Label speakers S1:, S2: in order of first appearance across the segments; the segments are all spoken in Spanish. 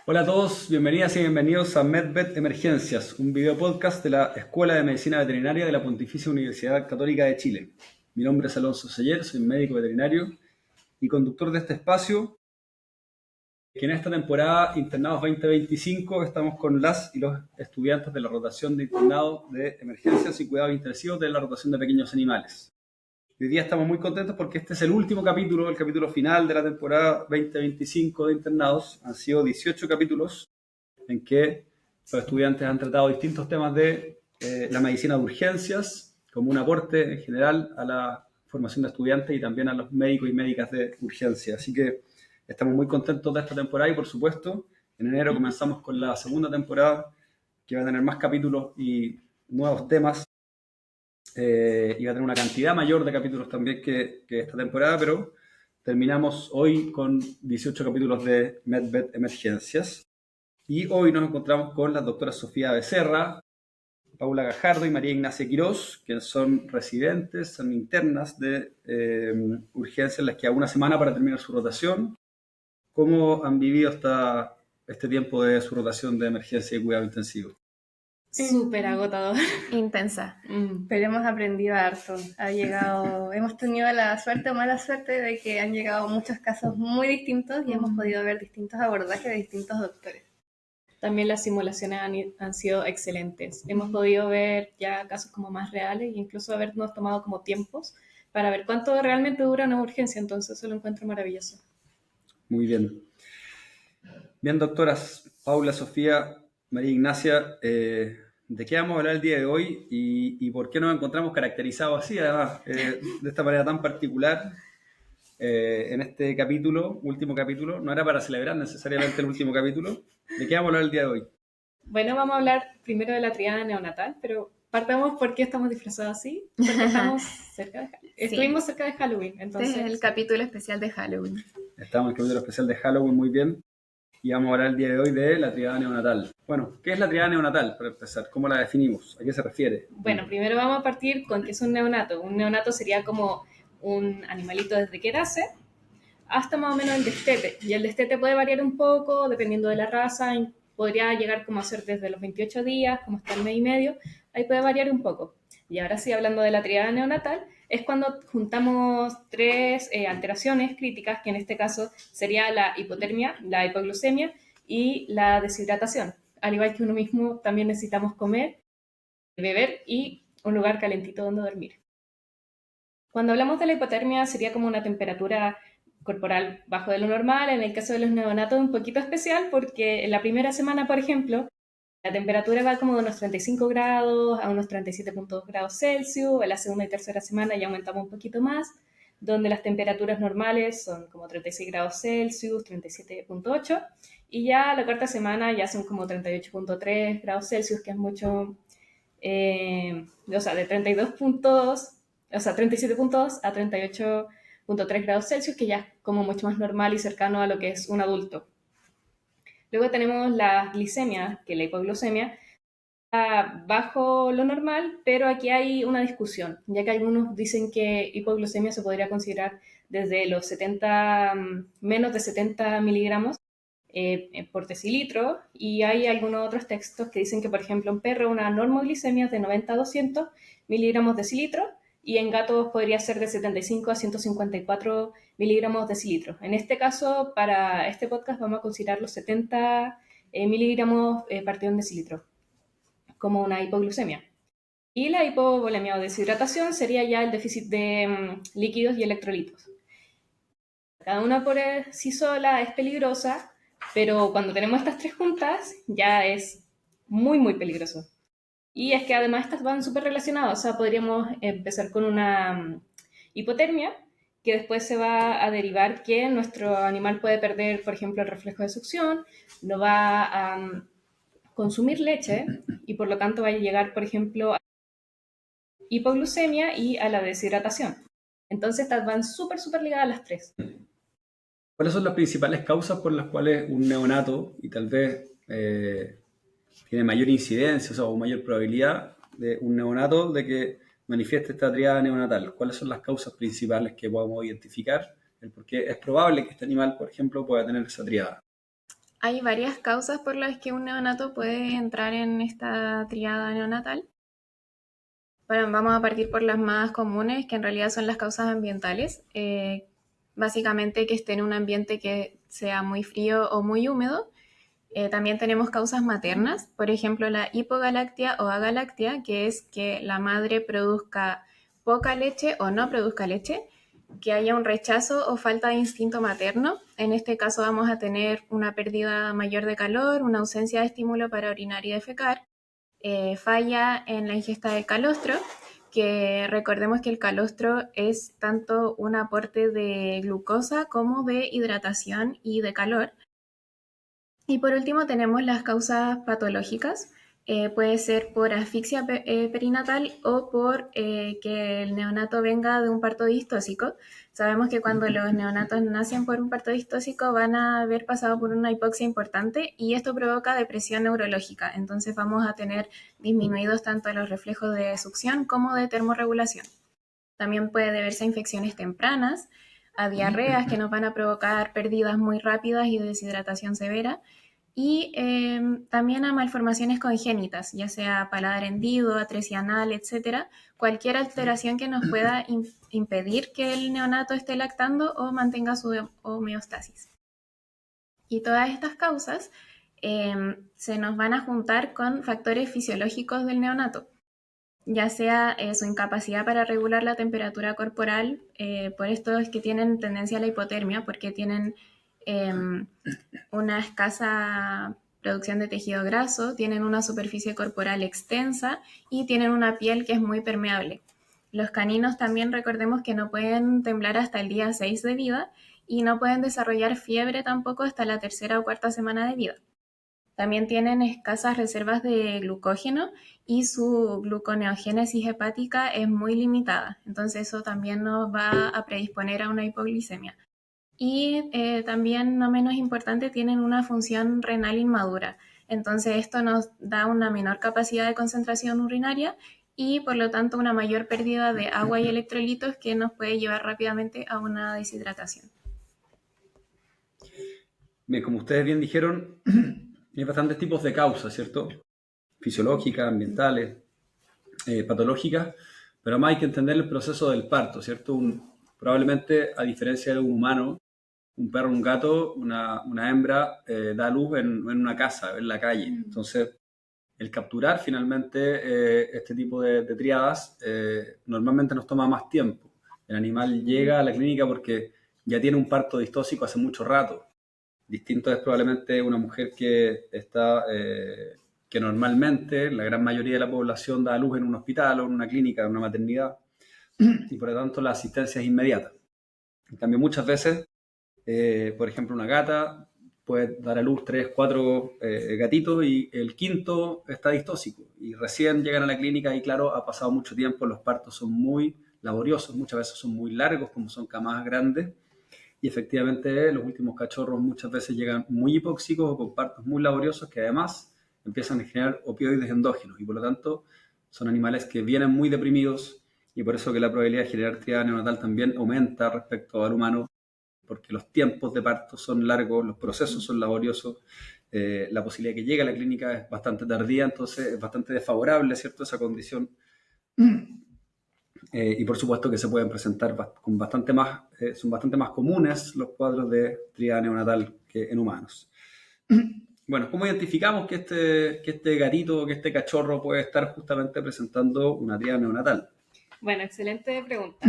S1: Hola a todos, bienvenidas y bienvenidos a MedVet Emergencias, un video podcast de la Escuela de Medicina Veterinaria de la Pontificia Universidad Católica de Chile. Mi nombre es Alonso Seller, soy médico veterinario y conductor de este espacio, que en esta temporada Internados 2025 estamos con las y los estudiantes de la rotación de internados de emergencias y cuidados intensivos de la rotación de pequeños animales. Hoy día estamos muy contentos porque este es el último capítulo, el capítulo final de la temporada 2025 de internados. Han sido 18 capítulos en que los estudiantes han tratado distintos temas de la medicina de urgencias como un aporte en general a la formación de estudiantes y también a los médicos y médicas de urgencia. Así que estamos muy contentos de esta temporada y, por supuesto, en enero comenzamos con la segunda temporada, que va a tener más capítulos y nuevos temas. Y va a tener una cantidad mayor de capítulos también que esta temporada, pero terminamos hoy con 18 capítulos de MedVet Emergencias. Y hoy nos encontramos con las doctoras Sofía Becerra, Paula Gajardo y María Ignacia Quirós, que son residentes, son internas de urgencias, las que a una semana para terminar su rotación. ¿Cómo han vivido este tiempo de su rotación de emergencia y cuidado intensivo?
S2: Súper agotador.
S3: Intensa.
S2: Pero hemos aprendido harto. Hemos tenido la suerte o mala suerte de que han llegado muchos casos muy distintos y hemos podido ver distintos abordajes de distintos doctores.
S3: También las simulaciones han sido excelentes. Hemos podido ver ya casos como más reales e incluso habernos tomado como tiempos para ver cuánto realmente dura una urgencia. Entonces eso lo encuentro maravilloso.
S1: Muy bien. Bien, doctoras Paula, Sofía, María Ignacia, ¿de qué vamos a hablar el día de hoy y por qué nos encontramos caracterizados así, además, de esta manera tan particular? En este capítulo, último capítulo, no era para celebrar necesariamente el último capítulo. ¿De qué vamos a hablar el día de hoy?
S3: Bueno, vamos a hablar primero de la triada neonatal, pero partamos por qué estamos disfrazados así, porque estuvimos cerca de Halloween, entonces...
S2: Este es el capítulo especial de Halloween.
S1: Estamos en el capítulo especial de Halloween, muy bien. Y vamos a hablar el día de hoy de la triada neonatal. Bueno, ¿qué es la triada neonatal, para empezar? ¿Cómo la definimos? ¿A qué se refiere?
S3: Bueno, primero vamos a partir con qué es un neonato. Un neonato sería como un animalito desde que nace hasta más o menos el destete. Y el destete puede variar un poco dependiendo de la raza. Podría llegar como a ser desde los 28 días, como hasta el mes y medio. Ahí puede variar un poco. Y ahora sí, hablando de la triada neonatal, es cuando juntamos tres alteraciones críticas, que en este caso sería la hipotermia, la hipoglucemia y la deshidratación. Al igual que uno mismo, también necesitamos comer, beber y un lugar calentito donde dormir. Cuando hablamos de la hipotermia sería como una temperatura corporal bajo de lo normal. En el caso de los neonatos un poquito especial porque en la primera semana, por ejemplo, la temperatura va como de unos 35 grados a unos 37,2 grados Celsius. En la segunda y tercera semana ya aumentamos un poquito más, donde las temperaturas normales son como 36 grados Celsius, 37,8, y ya la cuarta semana ya son como 38,3 grados Celsius, que es mucho, o sea, de 32,2, o sea, 37,2 a 38,3 grados Celsius, que ya es como mucho más normal y cercano a lo que es un adulto. Luego tenemos la glicemia, que es la hipoglucemia, bajo lo normal, pero aquí hay una discusión, ya que algunos dicen que hipoglucemia se podría considerar desde los 70, menos de 70 miligramos por decilitro, y hay algunos otros textos que dicen que, por ejemplo, en perro una normoglicemia es de 90 a 200 miligramos decilitro, y en gatos podría ser de 75 a 154 miligramos decilitro. En este caso, para este podcast vamos a considerar los 70 miligramos partido en decilitro como una hipoglucemia. Y la hipovolemia o deshidratación sería ya el déficit de líquidos y electrolitos. Cada una por sí sola es peligrosa, pero cuando tenemos estas tres juntas ya es muy, muy peligroso. Y es que además estas van súper relacionadas, o sea, podríamos empezar con una hipotermia, que después se va a derivar que nuestro animal puede perder, por ejemplo, el reflejo de succión, no va a consumir leche y por lo tanto va a llegar, por ejemplo, a hipoglucemia y a la deshidratación. Entonces estas van súper, súper ligadas a las tres.
S1: ¿Cuáles son las principales causas por las cuales un neonato, y tal vez tiene mayor incidencia, o mayor probabilidad de un neonato de que manifieste esta triada neonatal? ¿Cuáles son las causas principales que podemos identificar? El por qué es probable que este animal, por ejemplo, pueda tener esa triada.
S2: Hay varias causas por las que un neonato puede entrar en esta triada neonatal. Bueno, vamos a partir por las más comunes, que en realidad son las causas ambientales. Básicamente que esté en un ambiente que sea muy frío o muy húmedo. También tenemos causas maternas, por ejemplo la hipogalactia o agalactia, que es que la madre produzca poca leche o no produzca leche, que haya un rechazo o falta de instinto materno. En este caso vamos a tener una pérdida mayor de calor, una ausencia de estímulo para orinar y defecar, falla en la ingesta de calostro, que recordemos que el calostro es tanto un aporte de glucosa como de hidratación y de calor. Y por último tenemos las causas patológicas. Puede ser por asfixia perinatal o por que el neonato venga de un parto distóxico. Sabemos que cuando los neonatos nacen por un parto distóxico van a haber pasado por una hipoxia importante y esto provoca depresión neurológica. Entonces vamos a tener disminuidos tanto los reflejos de succión como de termorregulación. También puede deberse a infecciones tempranas, a diarreas que nos van a provocar pérdidas muy rápidas y deshidratación severa, y también a malformaciones congénitas, ya sea paladar hendido, atresia anal, etcétera, cualquier alteración que nos pueda impedir que el neonato esté lactando o mantenga su homeostasis. Y todas estas causas se nos van a juntar con factores fisiológicos del neonato, ya sea su incapacidad para regular la temperatura corporal, por esto es que tienen tendencia a la hipotermia, porque tienen una escasa producción de tejido graso, tienen una superficie corporal extensa y tienen una piel que es muy permeable. Los caninos también recordemos que no pueden temblar hasta el día 6 de vida y no pueden desarrollar fiebre tampoco hasta la tercera o cuarta semana de vida. También tienen escasas reservas de glucógeno y su gluconeogénesis hepática es muy limitada. Entonces eso también nos va a predisponer a una hipoglicemia. Y también, no menos importante, tienen una función renal inmadura. Entonces esto nos da una menor capacidad de concentración urinaria y por lo tanto una mayor pérdida de agua y electrolitos que nos puede llevar rápidamente a una deshidratación.
S1: Bien, como ustedes bien dijeron, hay bastantes tipos de causas, ¿cierto? Fisiológicas, ambientales, patológicas, pero además hay que entender el proceso del parto, ¿cierto? Probablemente, a diferencia de un humano, un perro, un gato, una hembra da luz en una casa, en la calle. Entonces, el capturar finalmente este tipo de tríadas normalmente nos toma más tiempo. El animal llega a la clínica porque ya tiene un parto distóxico hace mucho rato. Distinto es probablemente una mujer que normalmente la gran mayoría de la población da a luz en un hospital o en una clínica, en una maternidad, y por lo tanto la asistencia es inmediata. En cambio, muchas veces, por ejemplo, una gata puede dar a luz 3, 4 gatitos y el quinto está distóxico y recién llegan a la clínica y claro, ha pasado mucho tiempo, los partos son muy laboriosos, muchas veces son muy largos como son camadas grandes y efectivamente los últimos cachorros muchas veces llegan muy hipóxicos o con partos muy laboriosos que además empiezan a generar opioides endógenos y por lo tanto son animales que vienen muy deprimidos y por eso que la probabilidad de generar triada neonatal también aumenta respecto al humano porque los tiempos de parto son largos, los procesos son laboriosos, la posibilidad de que llegue a la clínica es bastante tardía, entonces es bastante desfavorable, ¿cierto?, esa condición. Y por supuesto que se pueden presentar con bastante más, son bastante más comunes los cuadros de triada neonatal que en humanos. Bueno, ¿cómo identificamos que este gatito, que este cachorro puede estar justamente presentando una triada neonatal?
S3: Bueno, excelente pregunta.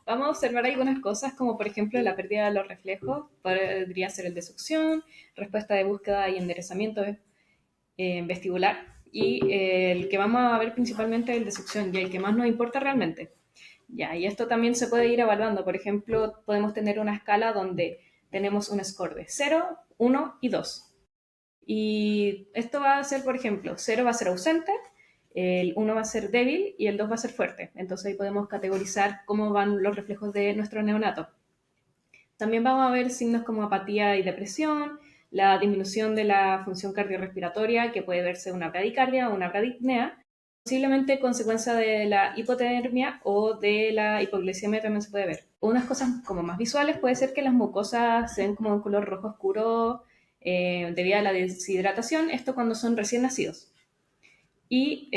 S3: Vamos a observar algunas cosas como por ejemplo la pérdida de los reflejos, podría ser el de succión, respuesta de búsqueda y enderezamiento vestibular y el que vamos a ver principalmente es el de succión y el que más nos importa realmente. Ya, y esto también se puede ir evaluando. Por ejemplo, podemos tener una escala donde tenemos un score de 0, 1 y 2. Y esto va a ser, por ejemplo, 0 va a ser ausente, el 1 va a ser débil y el 2 va a ser fuerte. Entonces ahí podemos categorizar cómo van los reflejos de nuestro neonato. También vamos a ver signos como apatía y depresión, la disminución de la función cardiorrespiratoria, que puede verse una bradicardia o una bradipnea, posiblemente consecuencia de la hipotermia o de la hipoglicemia también se puede ver. Unas cosas como más visuales puede ser que las mucosas se ven como un color rojo oscuro, debido a la deshidratación, esto cuando son recién nacidos. Y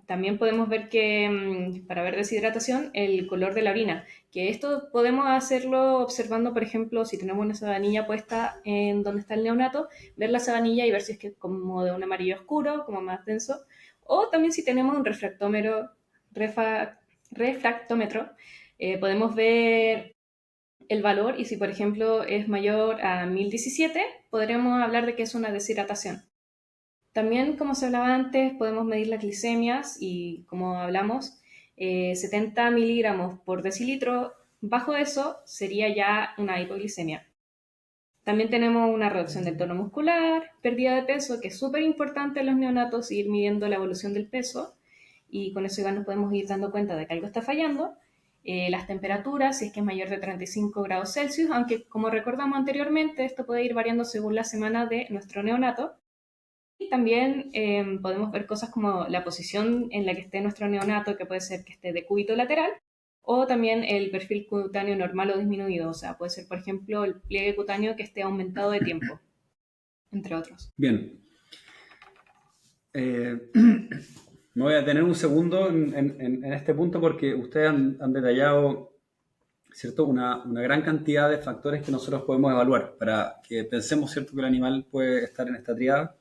S3: también podemos ver que para ver deshidratación, el color de la orina, que esto podemos hacerlo observando, por ejemplo, si tenemos una sabanilla puesta en donde está el neonato, ver la sabanilla y ver si es que como de un amarillo oscuro, como más denso, o también si tenemos un refractómetro, podemos ver el valor y si, por ejemplo, es mayor a 1017, podremos hablar de que es una deshidratación. También, como se hablaba antes, podemos medir las glicemias y, como hablamos, 70 miligramos por decilitro. Bajo eso sería ya una hipoglicemia. También tenemos una reducción del tono muscular, pérdida de peso, que es súper importante en los neonatos, ir midiendo la evolución del peso y con eso igual nos podemos ir dando cuenta de que algo está fallando. Las temperaturas, si es que es mayor de 35 grados Celsius, aunque como recordamos anteriormente, esto puede ir variando según la semana de nuestro neonato. Y también podemos ver cosas como la posición en la que esté nuestro neonato, que puede ser que esté de cúbito lateral, o también el perfil cutáneo normal o disminuido, o sea, puede ser, por ejemplo, el pliegue cutáneo que esté aumentado de tiempo, entre otros.
S1: Bien. Me voy a detener un segundo en este punto porque ustedes han detallado, ¿cierto?, una gran cantidad de factores que nosotros podemos evaluar para que pensemos, ¿cierto?, que el animal puede estar en esta triada.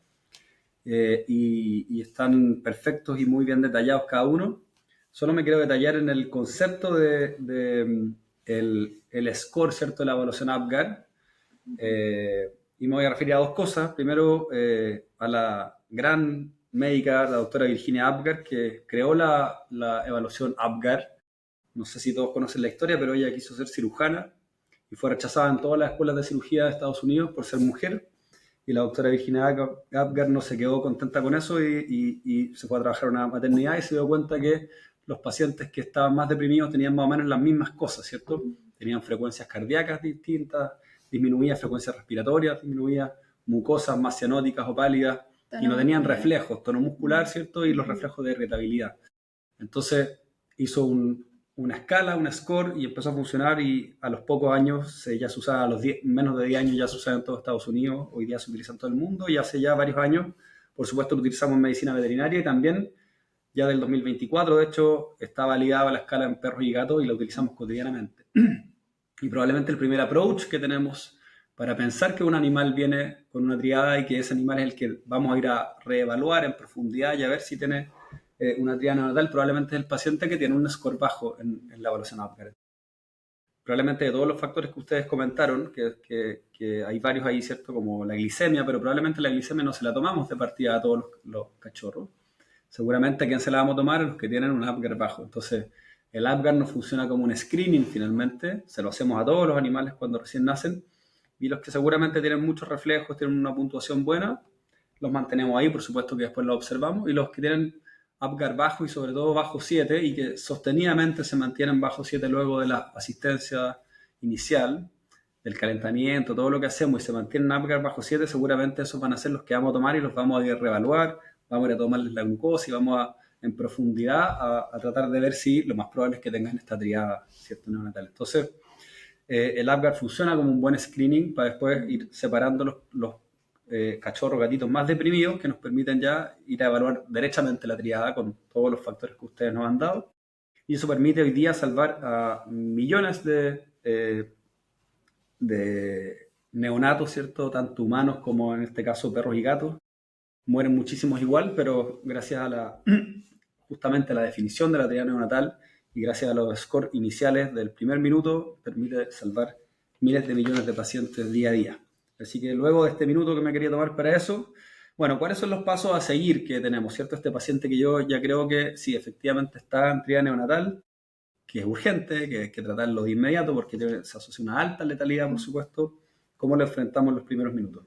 S1: Y están perfectos y muy bien detallados cada uno. Solo me quiero detallar en el concepto de el score, ¿cierto?, de la evaluación APGAR. Y me voy a referir a dos cosas. Primero, a la gran médica, la doctora Virginia Apgar, que creó la evaluación APGAR. No sé si todos conocen la historia, pero ella quiso ser cirujana y fue rechazada en todas las escuelas de cirugía de Estados Unidos por ser mujer. Y la doctora Virginia Apgar no se quedó contenta con eso y se fue a trabajar en una maternidad y se dio cuenta que los pacientes que estaban más deprimidos tenían más o menos las mismas cosas, ¿cierto? Tenían frecuencias cardíacas distintas, disminuía frecuencias respiratorias, disminuía mucosas más cianóticas o pálidas y no tenían reflejos, tono muscular, ¿cierto? Y los reflejos de irritabilidad. Entonces hizo una escala, un score y empezó a funcionar y a los pocos años ya se usaba, a los menos de 10 años ya se usaba en todo Estados Unidos, hoy día se utiliza en todo el mundo y hace ya varios años, por supuesto, lo utilizamos en medicina veterinaria y también ya del 2024, de hecho, está validada la escala en perros y gatos y la utilizamos cotidianamente. Y probablemente el primer approach que tenemos para pensar que un animal viene con una triada y que ese animal es el que vamos a ir a reevaluar en profundidad y a ver si tiene una triada neonatal, probablemente es el paciente que tiene un score bajo en la evaluación APGAR. Probablemente de todos los factores que ustedes comentaron, que hay varios ahí, ¿cierto? Como la glicemia, pero probablemente la glicemia no se la tomamos de partida a todos los cachorros. Seguramente a quién se la vamos a tomar a los que tienen un APGAR bajo. Entonces, el APGAR nos funciona como un screening finalmente, se lo hacemos a todos los animales cuando recién nacen, y los que seguramente tienen muchos reflejos, tienen una puntuación buena, los mantenemos ahí, por supuesto que después los observamos, y los que tienen APGAR bajo y sobre todo bajo 7 y que sostenidamente se mantienen bajo 7 luego de la asistencia inicial, del calentamiento, todo lo que hacemos y se mantienen APGAR bajo 7, seguramente esos van a ser los que vamos a tomar y los vamos a ir a reevaluar, vamos a ir a tomarles la glucosa y vamos en profundidad a tratar de ver si lo más probable es que tengan esta triada, ¿cierto?, neonatal. Entonces, el APGAR funciona como un buen screening para después ir separando los cachorros, gatitos más deprimidos que nos permiten ya ir a evaluar derechamente la triada con todos los factores que ustedes nos han dado. Y eso permite hoy día salvar a millones de neonatos, ¿cierto?, tanto humanos como en este caso perros y gatos. Mueren muchísimos igual, pero gracias a justamente a la definición de la triada neonatal y gracias a los scores iniciales del primer minuto, permite salvar miles de millones de pacientes día a día. Así que luego de este minuto que me quería tomar para eso, bueno, ¿cuáles son los pasos a seguir que tenemos, cierto? Este paciente que yo ya creo que sí, efectivamente está en triada neonatal, que es urgente, que hay que tratarlo de inmediato porque se asocia una alta letalidad, por supuesto. ¿Cómo lo enfrentamos en los primeros minutos?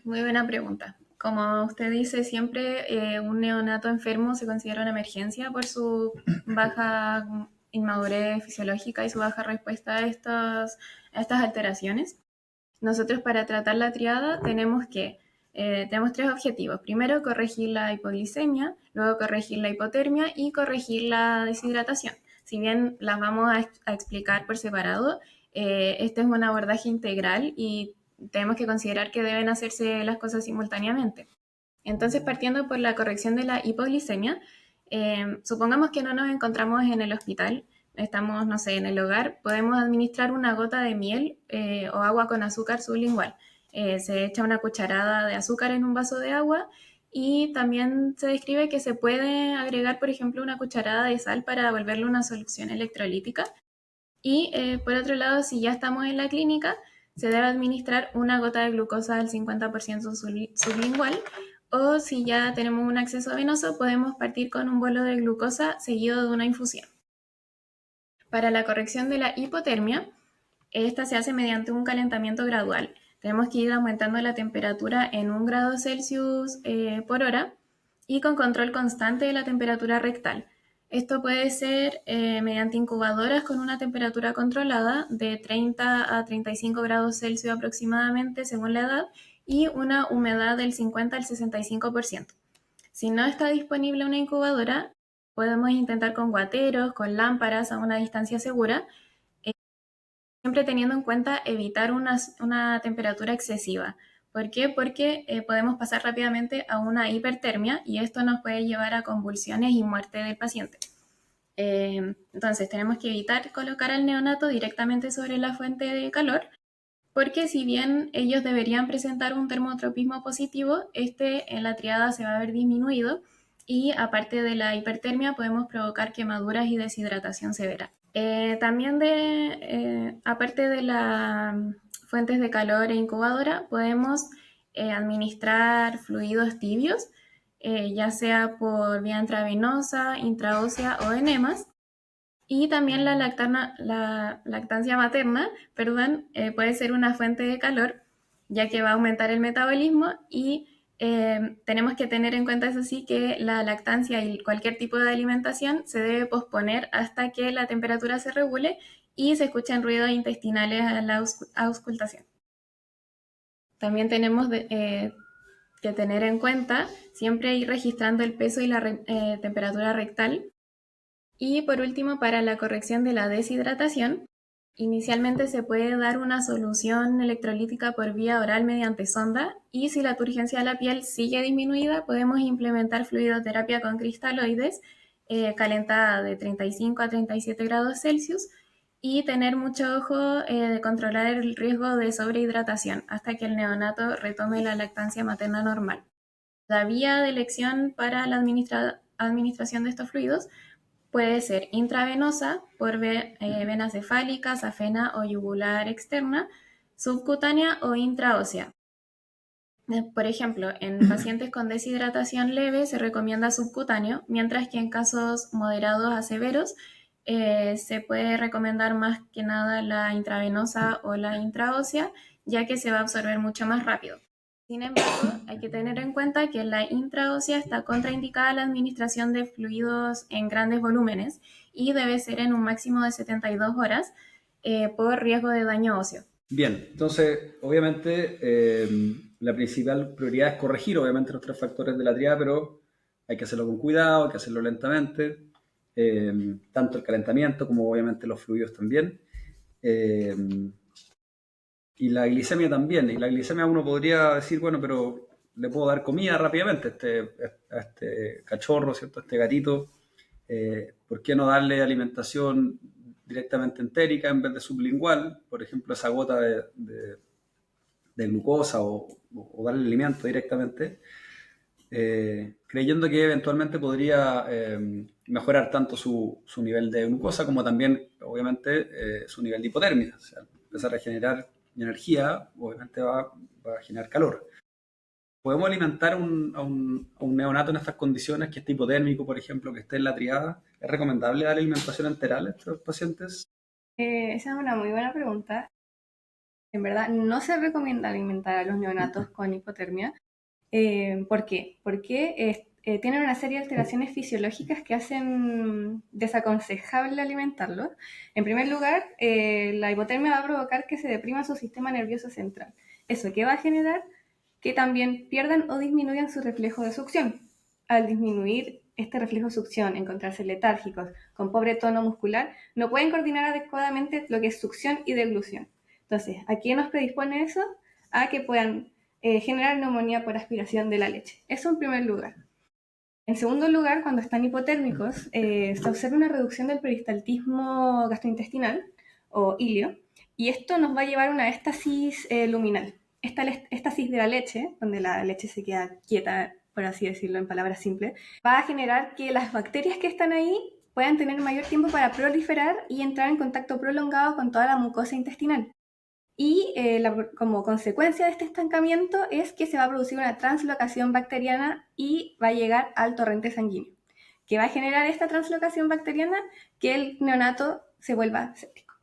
S2: Muy buena pregunta. Como usted dice, siempre un neonato enfermo se considera una emergencia por su baja inmadurez fisiológica y su baja respuesta a estas alteraciones. Nosotros para tratar la triada tenemos tres objetivos. Primero, corregir la hipoglicemia, luego corregir la hipotermia y corregir la deshidratación. Si bien las vamos a explicar por separado, este es un abordaje integral y tenemos que considerar que deben hacerse las cosas simultáneamente. Entonces, partiendo por la corrección de la hipoglicemia, supongamos que no nos encontramos en el hospital, estamos, no sé, en el hogar, podemos administrar una gota de miel o agua con azúcar sublingual. Se echa una cucharada de azúcar en un vaso de agua y también se describe que se puede agregar, por ejemplo, una cucharada de sal para volverle una solución electrolítica. Y por otro lado, si ya estamos en la clínica, se debe administrar una gota de glucosa del 50% sublingual, o si ya tenemos un acceso venoso, podemos partir con un bolo de glucosa seguido de una infusión. Para la corrección de la hipotermia, esta se hace mediante un calentamiento gradual. Tenemos que ir aumentando la temperatura en 1 grado Celsius por hora y con control constante de la temperatura rectal. Esto puede ser mediante incubadoras con una temperatura controlada de 30 a 35 grados Celsius aproximadamente según la edad y una humedad del 50 al 65%. Si no está disponible una incubadora, podemos intentar con guateros, con lámparas a una distancia segura, siempre teniendo en cuenta evitar una temperatura excesiva. ¿Por qué? Porque podemos pasar rápidamente a una hipertermia y esto nos puede llevar a convulsiones y muerte del paciente. Entonces tenemos que evitar colocar al neonato directamente sobre la fuente de calor, porque si bien ellos deberían presentar un termotropismo positivo, este en la triada se va a ver disminuido y aparte de la hipertermia podemos provocar quemaduras y deshidratación severa. También aparte de las fuentes de calor e incubadora, podemos administrar fluidos tibios, ya sea por vía intravenosa, intraósea o enemas. Y también la lactancia materna, puede ser una fuente de calor, ya que va a aumentar el metabolismo y tenemos que tener en cuenta, eso sí, que la lactancia y cualquier tipo de alimentación se debe posponer hasta que la temperatura se regule y se escuchen ruidos intestinales a la auscultación. También tenemos que tener en cuenta siempre ir registrando el peso y la temperatura rectal. Y por último, para la corrección de la deshidratación, inicialmente se puede dar una solución electrolítica por vía oral mediante sonda y si la turgencia de la piel sigue disminuida, podemos implementar fluidoterapia con cristaloides calentada de 35 a 37 grados Celsius y tener mucho ojo de controlar el riesgo de sobrehidratación hasta que el neonato retome la lactancia materna normal. La vía de elección para la administración de estos fluidos puede ser intravenosa por vena cefálica, safena o yugular externa, subcutánea o intraósea. Por ejemplo, en pacientes con deshidratación leve se recomienda subcutáneo, mientras que en casos moderados a severos se puede recomendar más que nada la intravenosa o la intraósea, ya que se va a absorber mucho más rápido. Sin embargo, hay que tener en cuenta que la intraósea está contraindicada la administración de fluidos en grandes volúmenes y debe ser en un máximo de 72 horas por riesgo de daño óseo.
S1: Bien, entonces, obviamente, la principal prioridad es corregir, obviamente, los 3 factores de la triada, pero hay que hacerlo con cuidado, hay que hacerlo lentamente, tanto el calentamiento como obviamente los fluidos también. Y la glicemia también. Y la glicemia uno podría decir, bueno, pero le puedo dar comida rápidamente a este cachorro, ¿cierto? A este gatito. ¿Por qué no darle alimentación directamente entérica en vez de sublingual? Por ejemplo, esa gota de glucosa o darle alimento directamente. Creyendo que eventualmente podría mejorar tanto su nivel de glucosa como también, obviamente, su nivel de hipotermia. O sea, empezar a generar energía, obviamente va a generar calor. ¿Podemos alimentar a un neonato en estas condiciones, que esté hipotérmico, por ejemplo, que esté en la triada? ¿Es recomendable dar alimentación enteral a estos pacientes?
S4: Esa es una muy buena pregunta. En verdad, no se recomienda alimentar a los neonatos con hipotermia. ¿Por qué? Porque tienen una serie de alteraciones fisiológicas que hacen desaconsejable alimentarlos. En primer lugar, la hipotermia va a provocar que se deprima su sistema nervioso central. ¿Eso qué va a generar? Que también pierdan o disminuyan su reflejo de succión. Al disminuir este reflejo de succión, encontrarse letárgicos, con pobre tono muscular, no pueden coordinar adecuadamente lo que es succión y deglución. Entonces, ¿a qué nos predispone eso? a que puedan generar neumonía por aspiración de la leche. Eso en primer lugar. En segundo lugar, cuando están hipotérmicos, se observa una reducción del peristaltismo gastrointestinal o ilio, y esto nos va a llevar a una éstasis luminal. Esta éstasis de la leche, donde la leche se queda quieta, por así decirlo en palabras simples, va a generar que las bacterias que están ahí puedan tener mayor tiempo para proliferar y entrar en contacto prolongado con toda la mucosa intestinal. Y como consecuencia de este estancamiento es que se va a producir una translocación bacteriana y va a llegar al torrente sanguíneo, que va a generar esta translocación bacteriana que el neonato se vuelva séptico.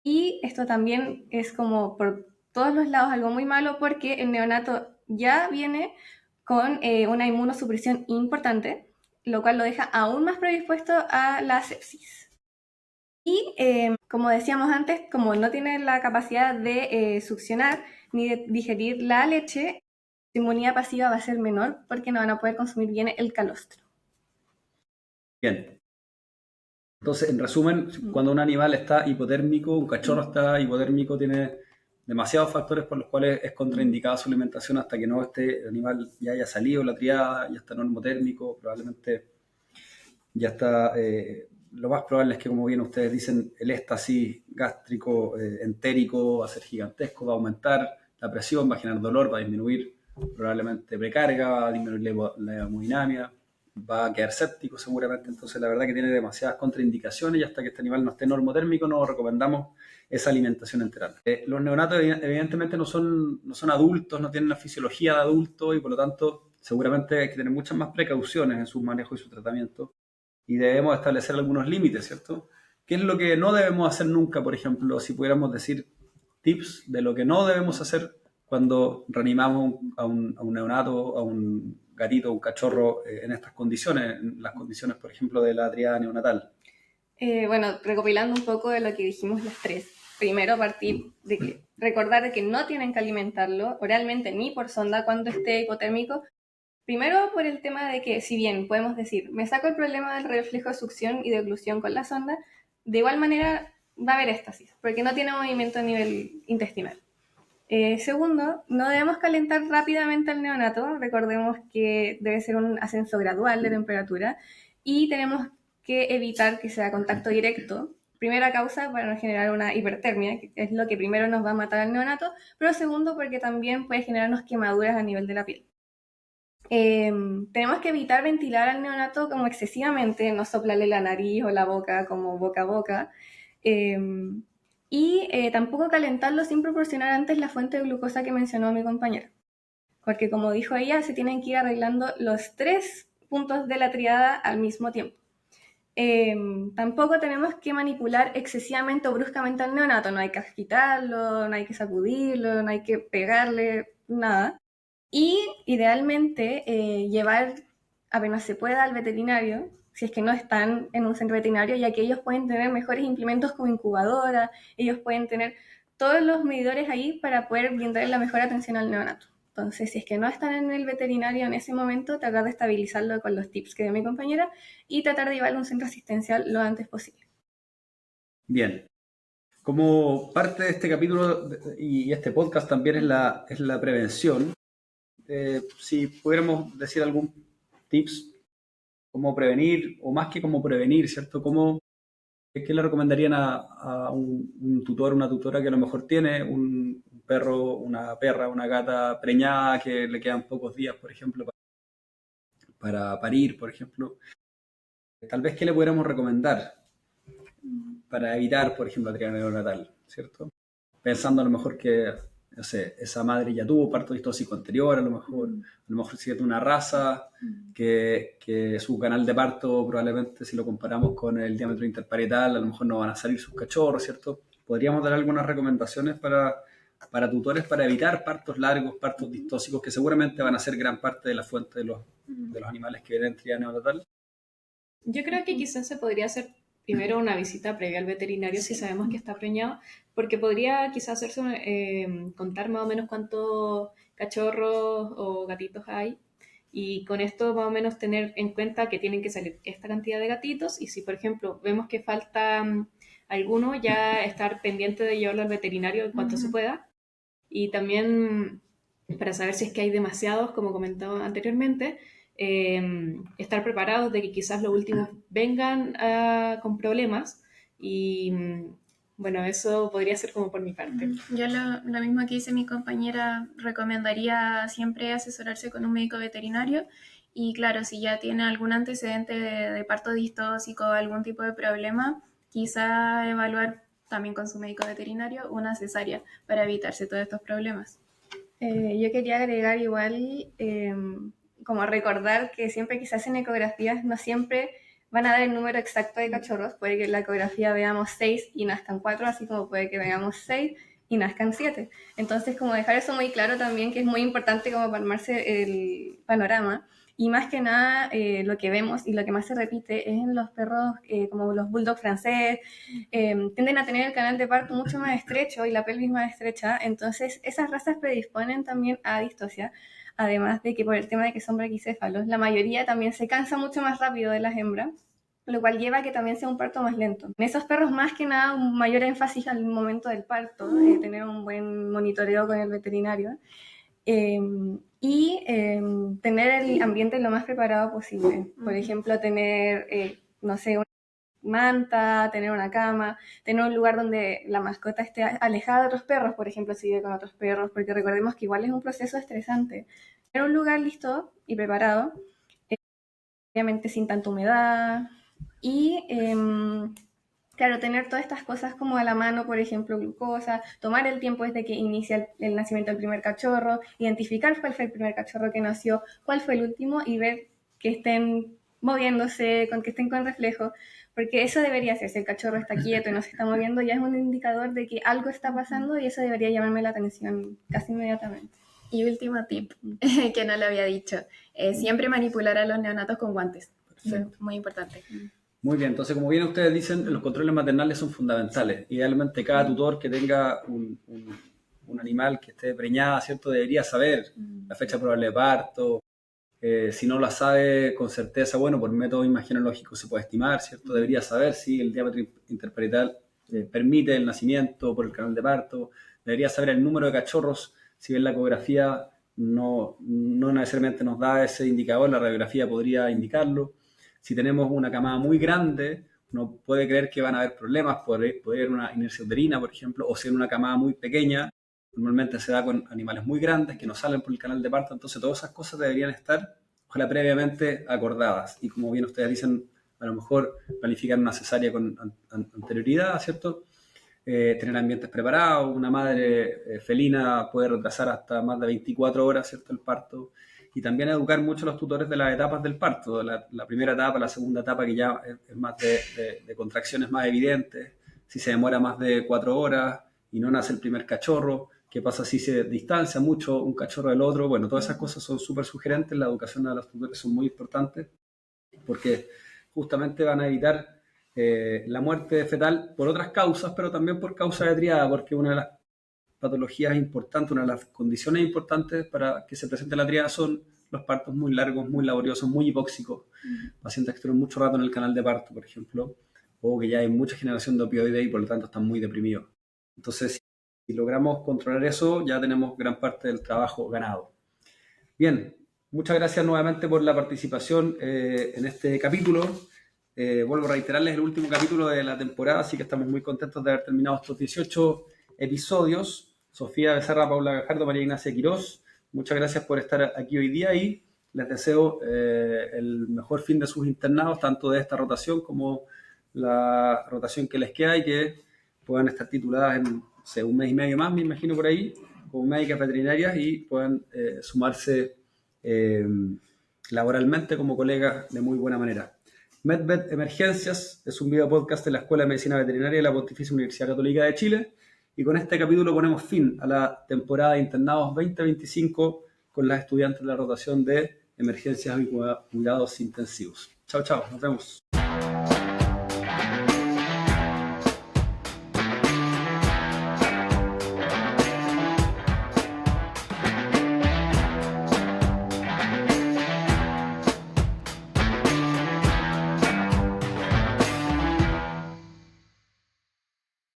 S4: Y esto también es como por todos los lados algo muy malo porque el neonato ya viene con una inmunosupresión importante, lo cual lo deja aún más predispuesto a la sepsis. Y como decíamos antes, como no tiene la capacidad de succionar ni de digerir la leche, su inmunidad pasiva va a ser menor porque no van a poder consumir bien el calostro.
S1: Bien. Entonces, en resumen, cuando un animal está hipotérmico, un cachorro está hipotérmico, tiene demasiados factores por los cuales es contraindicada su alimentación hasta que no este animal ya haya salido la triada, ya está normotérmico, probablemente ya está, lo más probable es que, como bien ustedes dicen, el éxtasis gástrico entérico va a ser gigantesco, va a aumentar la presión, va a generar dolor, va a disminuir probablemente precarga, va a disminuir la hemodinamia, va a quedar séptico seguramente. Entonces la verdad que tiene demasiadas contraindicaciones y hasta que este animal no esté normotérmico no recomendamos esa alimentación enteral. Los neonatos evidentemente no son adultos, no tienen la fisiología de adultos y por lo tanto seguramente hay que tener muchas más precauciones en su manejo y su tratamiento y debemos establecer algunos límites, ¿cierto? ¿Qué es lo que no debemos hacer nunca, por ejemplo, si pudiéramos decir tips de lo que no debemos hacer cuando reanimamos a un neonato, a un gatito, un cachorro en estas condiciones, en las condiciones, por ejemplo, de la triada neonatal?
S4: Bueno, recopilando un poco de lo que dijimos las tres. Primero, partir de que recordar de que no tienen que alimentarlo oralmente ni por sonda cuando esté hipotérmico. Primero, por el tema de que, si bien podemos decir, me saco el problema del reflejo de succión y de oclusión con la sonda, de igual manera va a haber éstasis, porque no tiene movimiento a nivel intestinal. Segundo, no debemos calentar rápidamente al neonato. Recordemos que debe ser un ascenso gradual de temperatura y tenemos que evitar que sea contacto directo. Primera causa para no generar una hipertermia, que es lo que primero nos va a matar al neonato, pero segundo porque también puede generarnos quemaduras a nivel de la piel. Tenemos que evitar ventilar al neonato como excesivamente, no soplarle la nariz o la boca como boca a boca. Y tampoco calentarlo sin proporcionar antes la fuente de glucosa que mencionó mi compañera. Porque como dijo ella, se tienen que ir arreglando los 3 puntos de la triada al mismo tiempo. Tampoco tenemos que manipular excesivamente o bruscamente al neonato. No hay que agitarlo, no hay que sacudirlo, no hay que pegarle, nada. Y idealmente llevar apenas se pueda al veterinario, si es que no están en un centro veterinario, ya que ellos pueden tener mejores implementos como incubadora, ellos pueden tener todos los medidores ahí para poder brindar la mejor atención al neonato. Entonces, si es que no están en el veterinario en ese momento, tratar de estabilizarlo con los tips que dio mi compañera y tratar de llevarlo a un centro asistencial lo antes posible.
S1: Bien. Como parte de este capítulo y este podcast también es la prevención, si pudiéramos decir algún tips, cómo prevenir, o más que cómo prevenir, ¿cierto? ¿Qué le recomendarían a un tutor, una tutora que a lo mejor tiene un perro, una perra, una gata preñada que le quedan pocos días, por ejemplo, para parir, por ejemplo? Tal vez qué le pudiéramos recomendar para evitar, por ejemplo, la triada neonatal, ¿cierto? Pensando a lo mejor que, no sé, esa madre ya tuvo parto distóxico anterior, a lo mejor si tiene una raza, que su canal de parto probablemente si lo comparamos con el diámetro interparietal, a lo mejor no van a salir sus cachorros, ¿cierto? ¿Podríamos dar algunas recomendaciones para tutores para evitar partos largos, partos distóxicos, que seguramente van a ser gran parte de la fuente de los animales que vienen en triada neonatal?
S3: Yo creo que quizás se podría hacer primero una visita previa al veterinario si sabemos que está preñado, porque podría quizás hacerse contar más o menos cuántos cachorros o gatitos hay y con esto más o menos tener en cuenta que tienen que salir esta cantidad de gatitos y si por ejemplo vemos que falta alguno ya estar pendiente de llevarlo al veterinario en cuanto se pueda y también para saber si es que hay demasiados, como comentaba anteriormente, estar preparados de que quizás los últimos vengan con problemas y bueno, eso podría ser como por mi parte.
S2: Yo lo mismo que dice mi compañera, recomendaría siempre asesorarse con un médico veterinario y claro, si ya tiene algún antecedente de parto distóxico o algún tipo de problema, quizá evaluar también con su médico veterinario una cesárea para evitarse todos estos problemas.
S4: Yo quería agregar igual, como recordar que siempre que se hacen ecografías, no siempre van a dar el número exacto de cachorros. Puede que en la ecografía veamos 6 y nazcan 4, así como puede que veamos 6 y nazcan 7. Entonces, como dejar eso muy claro también, que es muy importante como para armarse el panorama. Y más que nada, lo que vemos y lo que más se repite es en los perros como los bulldog francés, tienden a tener el canal de parto mucho más estrecho y la pelvis más estrecha, entonces esas razas predisponen también a distosia, además de que por el tema de que son braquicéfalos, la mayoría también se cansa mucho más rápido de las hembras, lo cual lleva a que también sea un parto más lento. En esos perros más que nada un mayor énfasis al momento del parto, tener un buen monitoreo con el veterinario, y tener el ambiente lo más preparado posible. Por ejemplo, tener, no sé, una manta, tener una cama, tener un lugar donde la mascota esté alejada de otros perros, por ejemplo, si vive con otros perros, porque recordemos que igual es un proceso estresante. Tener un lugar listo y preparado, obviamente sin tanta humedad, y claro, tener todas estas cosas como a la mano, por ejemplo, glucosa, tomar el tiempo desde que inicia el nacimiento del primer cachorro, identificar cuál fue el primer cachorro que nació, cuál fue el último y ver que estén moviéndose, que estén con reflejo, porque eso debería ser, si el cachorro está quieto y no se está moviendo, ya es un indicador de que algo está pasando y eso debería llamarme la atención casi inmediatamente.
S2: Y último tip, que no le había dicho, siempre manipular a los neonatos con guantes.
S1: Perfecto.
S2: Muy importante.
S1: Muy bien, entonces como bien ustedes dicen, los controles maternales son fundamentales. Idealmente cada tutor que tenga un animal que esté preñada, ¿cierto? Debería saber la fecha probable de parto. Si no la sabe con certeza, bueno, por método imagenológico se puede estimar, ¿cierto? Debería saber si el diámetro interparietal permite el nacimiento por el canal de parto. Debería saber el número de cachorros. Si bien la ecografía no necesariamente nos da ese indicador, la radiografía podría indicarlo. Si tenemos una camada muy grande, uno puede creer que van a haber problemas, puede haber una inercia uterina, por ejemplo, o si en una camada muy pequeña, normalmente se da con animales muy grandes que no salen por el canal de parto, entonces todas esas cosas deberían estar, ojalá previamente acordadas. Y como bien ustedes dicen, a lo mejor planificar una cesárea con anterioridad, ¿cierto? Tener ambientes preparados, una madre felina puede retrasar hasta más de 24 horas, ¿cierto? El parto. Y también educar mucho a los tutores de las etapas del parto, la primera etapa, la segunda etapa que ya es más de contracciones más evidentes, si se demora más de 4 horas y no nace el primer cachorro, qué pasa si se distancia mucho un cachorro del otro. Bueno, todas esas cosas son súper sugerentes, la educación de los tutores son muy importantes porque justamente van a evitar la muerte fetal por otras causas, pero también por causa de triada, porque una de las patologías importantes, una de las condiciones importantes para que se presente la triada son los partos muy largos, muy laboriosos, muy hipóxicos, pacientes que estuvieron mucho rato en el canal de parto, por ejemplo, o que ya hay mucha generación de opioides y por lo tanto están muy deprimidos. Entonces, si logramos controlar eso, ya tenemos gran parte del trabajo ganado. Bien, muchas gracias nuevamente por la participación en este capítulo. Vuelvo a reiterarles el último capítulo de la temporada, así que estamos muy contentos de haber terminado estos 18 episodios. Sofía Becerra, Paula Gajardo, María Ignacia Quirós, muchas gracias por estar aquí hoy día y les deseo el mejor fin de sus internados, tanto de esta rotación como la rotación que les queda y que puedan estar tituladas en un mes y medio más, me imagino por ahí, como médicas veterinarias y puedan sumarse laboralmente como colegas de muy buena manera. MedVet Emergencias es un video podcast de la Escuela de Medicina Veterinaria de la Pontificia Universidad Católica de Chile. Y con este capítulo ponemos fin a la temporada de internados 2025 con las estudiantes de la rotación de emergencias y cuidados intensivos. Chao, chao, nos vemos.